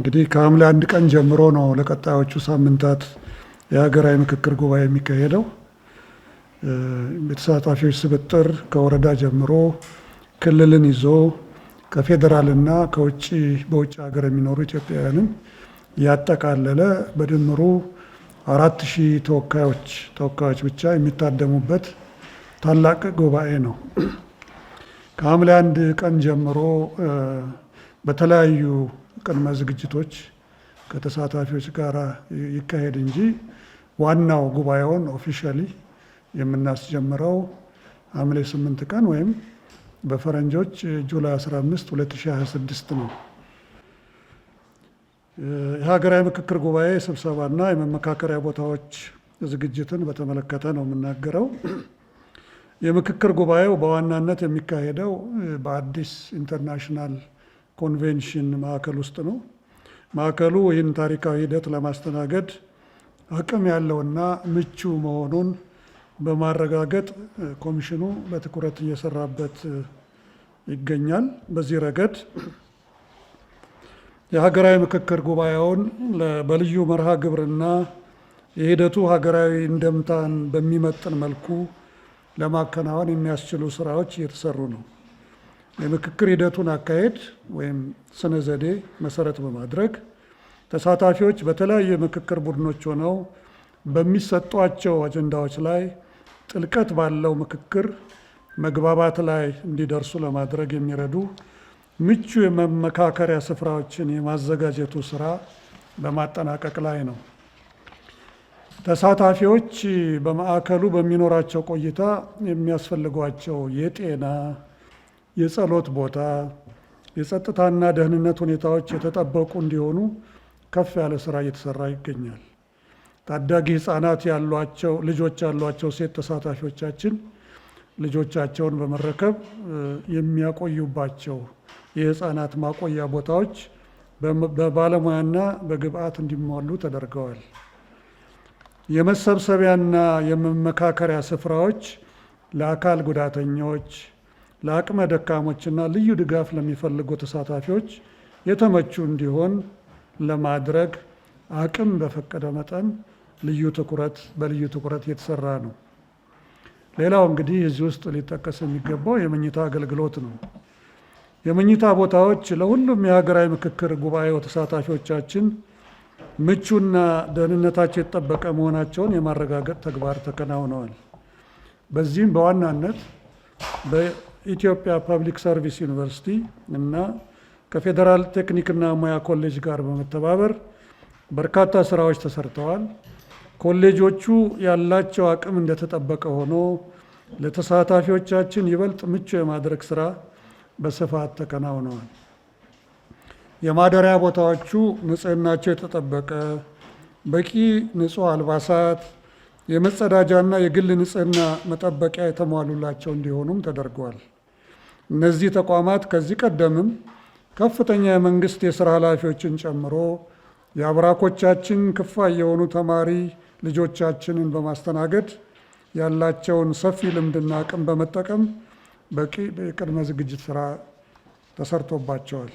እንግዲህ ከሐምሌ 1 ቀን ጀምሮ ነው ለቀጣዮቹ ሳምንታት የሀገራዊ ምክክር ጉባኤ የሚካሄደው። የተሳታፊዎች ስብጥር ከወረዳ ጀምሮ ክልልን ይዞ ከፌዴራልና በውጭ ሀገር የሚኖሩ ኢትዮጵያውያንን ያጠቃለለ በድምሩ 4000 ተወካዮች ብቻ የሚታደሙበት ታላቅ ጉባኤ ነው። ከሐምሌ 1 ቀን ጀምሮ በተለያዩ ቅድመ ዝግጅቶች ከተሳታፊዎች ጋር ይካሄድ እንጂ ዋናው ጉባኤውን ኦፊሻሊ የምናስጀምረው ሐምሌ 8 ቀን ወይም በፈረንጆች ጁላይ 15 2026 ነው። የሀገራዊ ምክክር ጉባኤ ስብሰባና የመመካከሪያ ቦታዎች ዝግጅትን በተመለከተ ነው የምናገረው። የምክክር ጉባኤው በዋናነት የሚካሄደው በአዲስ ኢንተርናሽናል ኮንቬንሽን ማዕከል ውስጥ ነው። ማዕከሉ ይህን ታሪካዊ ሂደት ለማስተናገድ አቅም ያለውና ምቹ መሆኑን በማረጋገጥ ኮሚሽኑ በትኩረት እየሰራበት ይገኛል። በዚህ ረገድ የሀገራዊ ምክክር ጉባኤውን በልዩ መርሃ ግብርና የሂደቱ ሀገራዊ እንደምታን በሚመጥን መልኩ ለማከናወን የሚያስችሉ ስራዎች እየተሰሩ ነው። የምክክር ሂደቱን አካሄድ ወይም ስነ ዘዴ መሰረት በማድረግ ተሳታፊዎች በተለያዩ የምክክር ቡድኖች ሆነው በሚሰጧቸው አጀንዳዎች ላይ ጥልቀት ባለው ምክክር መግባባት ላይ እንዲደርሱ ለማድረግ የሚረዱ ምቹ የመመካከሪያ ስፍራዎችን የማዘጋጀቱ ስራ በማጠናቀቅ ላይ ነው። ተሳታፊዎች በማዕከሉ በሚኖራቸው ቆይታ የሚያስፈልጓቸው የጤና፣ የጸሎት ቦታ፣ የጸጥታና ደህንነት ሁኔታዎች የተጠበቁ እንዲሆኑ ከፍ ያለ ስራ እየተሰራ ይገኛል። ታዳጊ ህፃናት ልጆች ያሏቸው ሴት ተሳታፊዎቻችን ልጆቻቸውን በመረከብ የሚያቆዩባቸው የህፃናት ማቆያ ቦታዎች በባለሙያና በግብአት እንዲሟሉ ተደርገዋል። የመሰብሰቢያና የመመካከሪያ ስፍራዎች ለአካል ጉዳተኞች፣ ለአቅመ ደካሞችና ልዩ ድጋፍ ለሚፈልጉ ተሳታፊዎች የተመቹ እንዲሆን ለማድረግ አቅም በፈቀደ መጠን በልዩ ትኩረት እየተሰራ ነው። ሌላው እንግዲህ እዚህ ውስጥ ሊጠቀስ የሚገባው የመኝታ አገልግሎት ነው። የመኝታ ቦታዎች ለሁሉም የሀገራዊ ምክክር ጉባኤው ተሳታፊዎቻችን ምቹና ደህንነታቸው የተጠበቀ መሆናቸውን የማረጋገጥ ተግባር ተከናውነዋል። በዚህም በዋናነት በኢትዮጵያ ፐብሊክ ሰርቪስ ዩኒቨርሲቲ እና ከፌዴራል ቴክኒክና ሙያ ኮሌጅ ጋር በመተባበር በርካታ ስራዎች ተሰርተዋል። ኮሌጆቹ ያላቸው አቅም እንደተጠበቀ ሆኖ ለተሳታፊዎቻችን ይበልጥ ምቹ የማድረግ ስራ በስፋት ተከናውነዋል። የማደሪያ ቦታዎቹ ንጽህናቸው የተጠበቀ በቂ ንጹህ አልባሳት፣ የመጸዳጃና የግል ንጽህና መጠበቂያ የተሟሉላቸው እንዲሆኑም ተደርገዋል። እነዚህ ተቋማት ከዚህ ቀደምም ከፍተኛ የመንግስት የስራ ኃላፊዎችን ጨምሮ የአብራኮቻችን ክፋይ የሆኑ ተማሪ ልጆቻችንን በማስተናገድ ያላቸውን ሰፊ ልምድና አቅም በመጠቀም በቂ የቅድመ ዝግጅት ስራ ተሰርቶባቸዋል።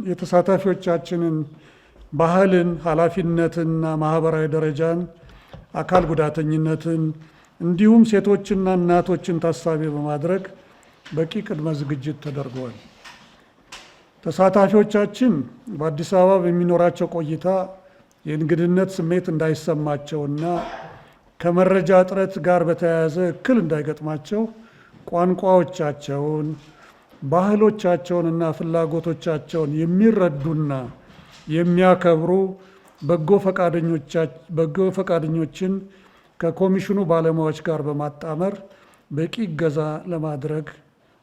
የተሳታፊዎቻችንን ባህልን፣ ኃላፊነትና ማህበራዊ ደረጃን፣ አካል ጉዳተኝነትን እንዲሁም ሴቶችና እናቶችን ታሳቢ በማድረግ በቂ ቅድመ ዝግጅት ተደርገዋል። ተሳታፊዎቻችን በአዲስ አበባ በሚኖራቸው ቆይታ የእንግድነት ስሜት እንዳይሰማቸውና ከመረጃ እጥረት ጋር በተያያዘ እክል እንዳይገጥማቸው ቋንቋዎቻቸውን፣ ባህሎቻቸውንና ፍላጎቶቻቸውን የሚረዱና የሚያከብሩ በጎ ፈቃደኞችን ከኮሚሽኑ ባለሙያዎች ጋር በማጣመር በቂ እገዛ ለማድረግ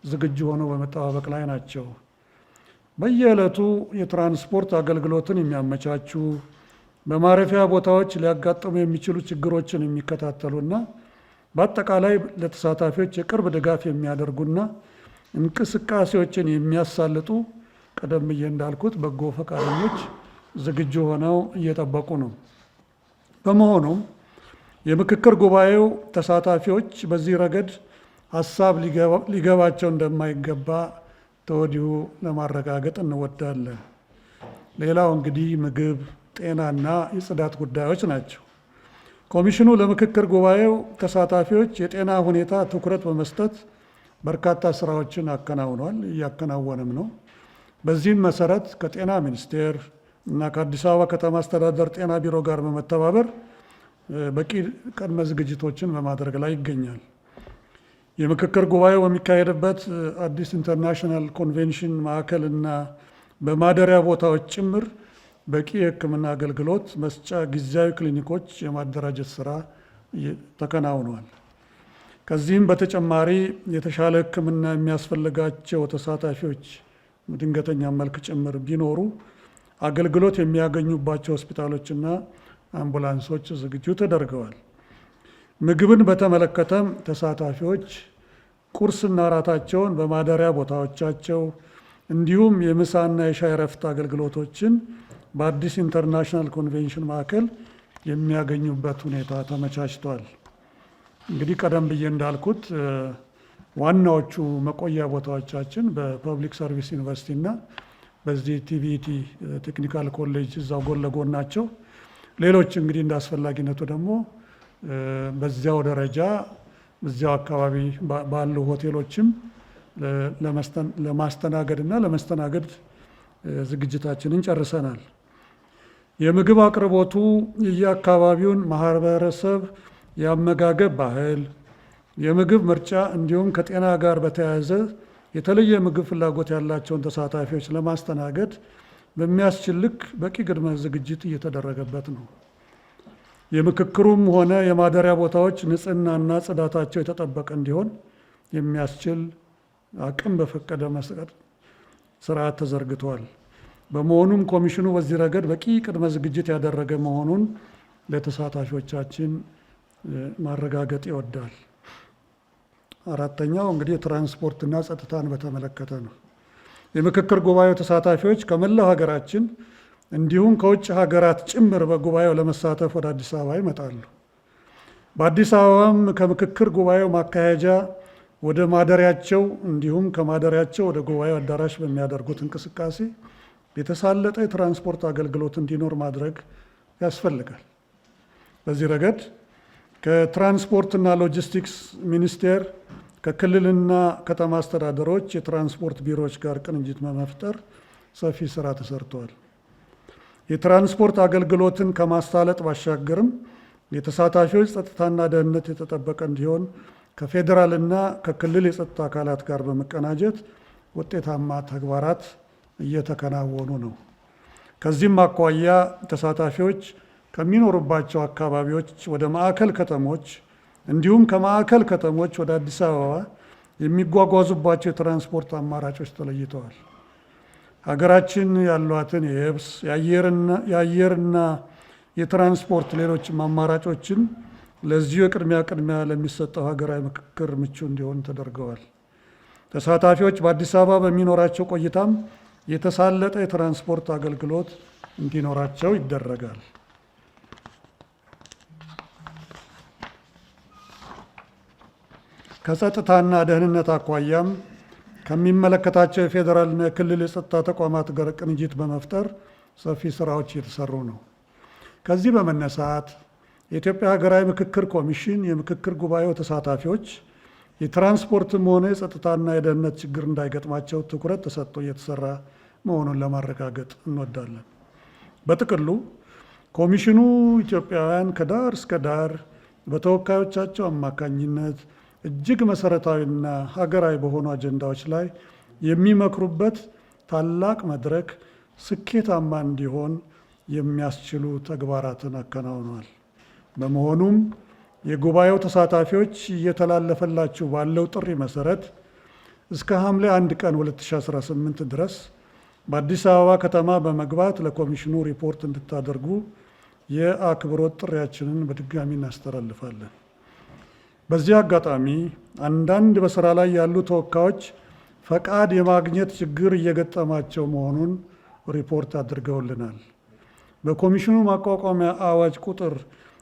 ዝግጁ ሆነው በመጠባበቅ ላይ ናቸው። በየዕለቱ የትራንስፖርት አገልግሎትን የሚያመቻቹ፣ በማረፊያ ቦታዎች ሊያጋጥሙ የሚችሉ ችግሮችን የሚከታተሉና በአጠቃላይ ለተሳታፊዎች የቅርብ ድጋፍ የሚያደርጉና እንቅስቃሴዎችን የሚያሳልጡ ቀደም ብዬ እንዳልኩት በጎ ፈቃደኞች ዝግጁ ሆነው እየጠበቁ ነው። በመሆኑም የምክክር ጉባኤው ተሳታፊዎች በዚህ ረገድ ሀሳብ ሊገባቸው እንደማይገባ ተወዲሁ ለማረጋገጥ እንወዳለን። ሌላው እንግዲህ ምግብ፣ ጤናና የጽዳት ጉዳዮች ናቸው። ኮሚሽኑ ለምክክር ጉባኤው ተሳታፊዎች የጤና ሁኔታ ትኩረት በመስጠት በርካታ ስራዎችን አከናውኗል፣ እያከናወነም ነው። በዚህም መሰረት ከጤና ሚኒስቴር እና ከአዲስ አበባ ከተማ አስተዳደር ጤና ቢሮ ጋር በመተባበር በቂ ቅድመ ዝግጅቶችን በማድረግ ላይ ይገኛል። የምክክር ጉባኤው በሚካሄድበት አዲስ ኢንተርናሽናል ኮንቬንሽን ማዕከል እና በማደሪያ ቦታዎች ጭምር በቂ የሕክምና አገልግሎት መስጫ ጊዜያዊ ክሊኒኮች የማደራጀት ስራ ተከናውኗል። ከዚህም በተጨማሪ የተሻለ ሕክምና የሚያስፈልጋቸው ተሳታፊዎች ድንገተኛ መልክ ጭምር ቢኖሩ አገልግሎት የሚያገኙባቸው ሆስፒታሎችና አምቡላንሶች ዝግጁ ተደርገዋል። ምግብን በተመለከተም ተሳታፊዎች ቁርስና እራታቸውን በማደሪያ ቦታዎቻቸው እንዲሁም የምሳና የሻይ ረፍት አገልግሎቶችን በአዲስ ኢንተርናሽናል ኮንቬንሽን ማዕከል የሚያገኙበት ሁኔታ ተመቻችቷል። እንግዲህ ቀደም ብዬ እንዳልኩት ዋናዎቹ መቆያ ቦታዎቻችን በፐብሊክ ሰርቪስ ዩኒቨርሲቲ እና በዚህ ቲቪቲ ቴክኒካል ኮሌጅ እዛው ጎን ለጎን ናቸው። ሌሎች እንግዲህ እንደ አስፈላጊነቱ ደግሞ በዚያው ደረጃ እዚያው አካባቢ ባሉ ሆቴሎችም ለማስተናገድ እና ለመስተናገድ ዝግጅታችንን ጨርሰናል። የምግብ አቅርቦቱ የየአካባቢውን ማህበረሰብ የአመጋገብ ባህል፣ የምግብ ምርጫ እንዲሁም ከጤና ጋር በተያያዘ የተለየ ምግብ ፍላጎት ያላቸውን ተሳታፊዎች ለማስተናገድ በሚያስችል ልክ በቂ ቅድመ ዝግጅት እየተደረገበት ነው። የምክክሩም ሆነ የማደሪያ ቦታዎች ንጽህናና ጽዳታቸው የተጠበቀ እንዲሆን የሚያስችል አቅም በፈቀደ መሰረት ስርዓት ተዘርግቷል። በመሆኑም ኮሚሽኑ በዚህ ረገድ በቂ ቅድመ ዝግጅት ያደረገ መሆኑን ለተሳታፊዎቻችን ማረጋገጥ ይወዳል። አራተኛው እንግዲህ የትራንስፖርትና ጸጥታን በተመለከተ ነው። የምክክር ጉባኤው ተሳታፊዎች ከመላው ሀገራችን እንዲሁም ከውጭ ሀገራት ጭምር በጉባኤው ለመሳተፍ ወደ አዲስ አበባ ይመጣሉ። በአዲስ አበባም ከምክክር ጉባኤው ማካሄጃ ወደ ማደሪያቸው እንዲሁም ከማደሪያቸው ወደ ጉባኤው አዳራሽ በሚያደርጉት እንቅስቃሴ የተሳለጠ የትራንስፖርት አገልግሎት እንዲኖር ማድረግ ያስፈልጋል። በዚህ ረገድ ከትራንስፖርትና ሎጂስቲክስ ሚኒስቴር ከክልልና ከተማ አስተዳደሮች የትራንስፖርት ቢሮዎች ጋር ቅንጅት በመፍጠር ሰፊ ስራ ተሰርቷል። የትራንስፖርት አገልግሎትን ከማሳለጥ ባሻገርም የተሳታፊዎች ጸጥታና ደህንነት የተጠበቀ እንዲሆን ከፌዴራልና ከክልል የጸጥታ አካላት ጋር በመቀናጀት ውጤታማ ተግባራት እየተከናወኑ ነው። ከዚህም አኳያ ተሳታፊዎች ከሚኖሩባቸው አካባቢዎች ወደ ማዕከል ከተሞች እንዲሁም ከማዕከል ከተሞች ወደ አዲስ አበባ የሚጓጓዙባቸው የትራንስፖርት አማራጮች ተለይተዋል። ሀገራችን ያሏትን የየብስ የአየርና የትራንስፖርት ሌሎችም አማራጮችን ለዚሁ ቅድሚያ ለሚሰጠው ሀገራዊ ምክክር ምቹ እንዲሆን ተደርገዋል። ተሳታፊዎች በአዲስ አበባ በሚኖራቸው ቆይታም የተሳለጠ የትራንስፖርት አገልግሎት እንዲኖራቸው ይደረጋል። ከጸጥታና ደህንነት አኳያም ከሚመለከታቸው የፌዴራልና የክልል የጸጥታ ተቋማት ጋር ቅንጅት በመፍጠር ሰፊ ስራዎች እየተሰሩ ነው። ከዚህ በመነሳት የኢትዮጵያ ሀገራዊ ምክክር ኮሚሽን የምክክር ጉባኤው ተሳታፊዎች የትራንስፖርትም ሆነ የጸጥታና የደህንነት ችግር እንዳይገጥማቸው ትኩረት ተሰጥቶ እየተሰራ መሆኑን ለማረጋገጥ እንወዳለን። በጥቅሉ ኮሚሽኑ ኢትዮጵያውያን ከዳር እስከ ዳር በተወካዮቻቸው አማካኝነት እጅግ መሰረታዊና ሀገራዊ በሆኑ አጀንዳዎች ላይ የሚመክሩበት ታላቅ መድረክ ስኬታማ እንዲሆን የሚያስችሉ ተግባራትን አከናውኗል። በመሆኑም የጉባኤው ተሳታፊዎች እየተላለፈላችሁ ባለው ጥሪ መሰረት እስከ ሐምሌ 1 ቀን 2018 ድረስ በአዲስ አበባ ከተማ በመግባት ለኮሚሽኑ ሪፖርት እንድታደርጉ የአክብሮት ጥሪያችንን በድጋሚ እናስተላልፋለን። በዚህ አጋጣሚ አንዳንድ በስራ ላይ ያሉ ተወካዮች ፈቃድ የማግኘት ችግር እየገጠማቸው መሆኑን ሪፖርት አድርገውልናል። በኮሚሽኑ ማቋቋሚያ አዋጅ ቁጥር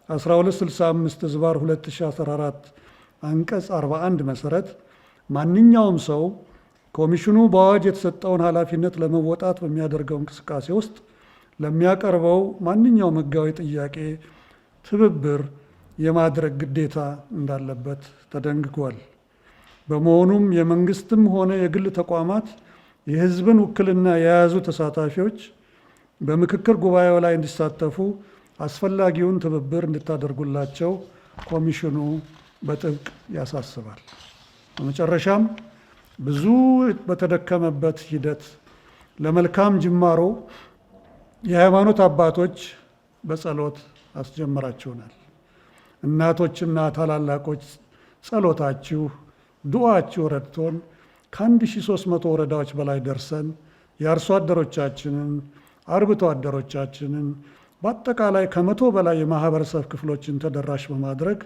1265/2014 አንቀጽ 41 መሰረት ማንኛውም ሰው ኮሚሽኑ በአዋጅ የተሰጠውን ኃላፊነት ለመወጣት በሚያደርገው እንቅስቃሴ ውስጥ ለሚያቀርበው ማንኛውም ሕጋዊ ጥያቄ ትብብር የማድረግ ግዴታ እንዳለበት ተደንግጓል። በመሆኑም የመንግስትም ሆነ የግል ተቋማት የሕዝብን ውክልና የያዙ ተሳታፊዎች በምክክር ጉባኤው ላይ እንዲሳተፉ አስፈላጊውን ትብብር እንድታደርጉላቸው ኮሚሽኑ በጥብቅ ያሳስባል። በመጨረሻም ብዙ በተደከመበት ሂደት ለመልካም ጅማሮ የሃይማኖት አባቶች በጸሎት አስጀምራችሁናል። እናቶችና ታላላቆች ጸሎታችሁ፣ ዱዓችሁ ረድቶን ከ1300 ወረዳዎች በላይ ደርሰን የአርሶ አደሮቻችንን፣ አርብቶ አደሮቻችንን በአጠቃላይ ከ100 በላይ የማህበረሰብ ክፍሎችን ተደራሽ በማድረግ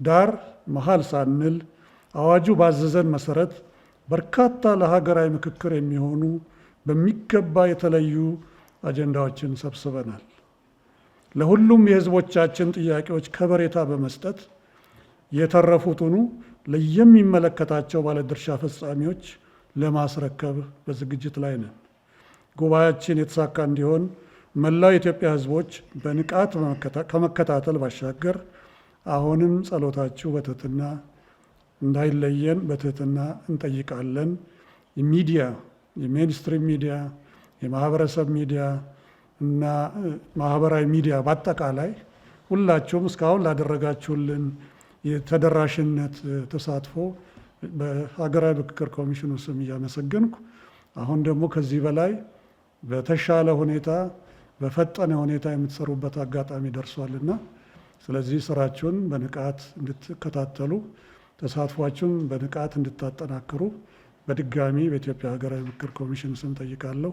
ዳር መሀል ሳንል አዋጁ ባዘዘን መሰረት በርካታ ለሀገራዊ ምክክር የሚሆኑ በሚገባ የተለዩ አጀንዳዎችን ሰብስበናል። ለሁሉም የህዝቦቻችን ጥያቄዎች ከበሬታ በመስጠት የተረፉትኑ ለየሚመለከታቸው ባለድርሻ ፈጻሚዎች ለማስረከብ በዝግጅት ላይ ነን። ጉባኤያችን የተሳካ እንዲሆን መላው የኢትዮጵያ ህዝቦች በንቃት ከመከታተል ባሻገር አሁንም ጸሎታችሁ በትህትና እንዳይለየን በትህትና እንጠይቃለን። ሚዲያ፣ የሜንስትሪም ሚዲያ፣ የማህበረሰብ ሚዲያ እና ማህበራዊ ሚዲያ በአጠቃላይ ሁላችሁም እስካሁን ላደረጋችሁልን የተደራሽነት ተሳትፎ በሀገራዊ ምክክር ኮሚሽኑ ስም እያመሰገንኩ አሁን ደግሞ ከዚህ በላይ በተሻለ ሁኔታ በፈጠነ ሁኔታ የምትሰሩበት አጋጣሚ ደርሷልና ስለዚህ ስራችሁን በንቃት እንድትከታተሉ ተሳትፏችሁን በንቃት እንድታጠናክሩ በድጋሚ በኢትዮጵያ ሀገራዊ ምክክር ኮሚሽን ስም ጠይቃለሁ።